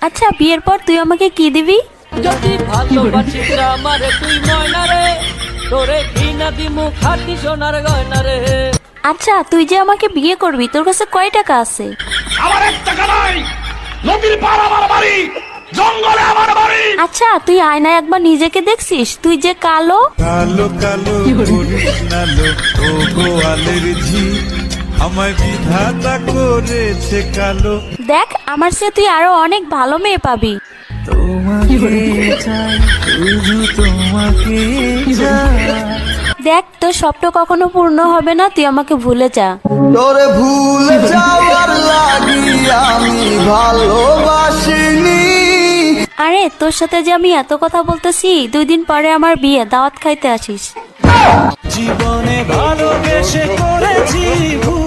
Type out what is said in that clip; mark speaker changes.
Speaker 1: আচ্ছা বিয়ের পর তুই আমাকে কি দিবি?
Speaker 2: যদি ভালোবাসিস আমারে তুই ময়না রে, তোরে কি না দিমু খাটি সোনার গয়না রে।
Speaker 1: আচ্ছা তুই যে আমাকে বিয়ে করবি তোর কাছে কয় টাকা আছে?
Speaker 3: আমার 1 টাকা নাই, নদীর পার আমার বাড়ি, জঙ্গলে আমার বাড়ি।
Speaker 1: আচ্ছা তুই আয়নায় একবার নিজেকে দেখছিস? তুই যে কালো।
Speaker 4: কালো কালো করিস না লো, ও গোয়ালের ঝি, আমায় বিধাতা করেছে কালো।
Speaker 1: দেখ আমার চেয়ে তুই আরো অনেক ভালো মেয়ে পাবি।
Speaker 4: তোমাকে চাই, শুধু তোমাকে চাই।
Speaker 1: দেখ তোর স্বপ্ন কখনো পূর্ণ হবে না, তুই আমাকে ভুলে যা।
Speaker 5: তোরে ভুলে যাওয়ার লাগি আমি ভালোবাসিনি।
Speaker 1: আরে তোর সাথে যে আমি এত কথা বলতেছি, 2 দিন পরে আমার বিয়ে, দাওয়াত খাইতে আসিস।
Speaker 4: জীবনে ভালোবেসে করেছি ভুল।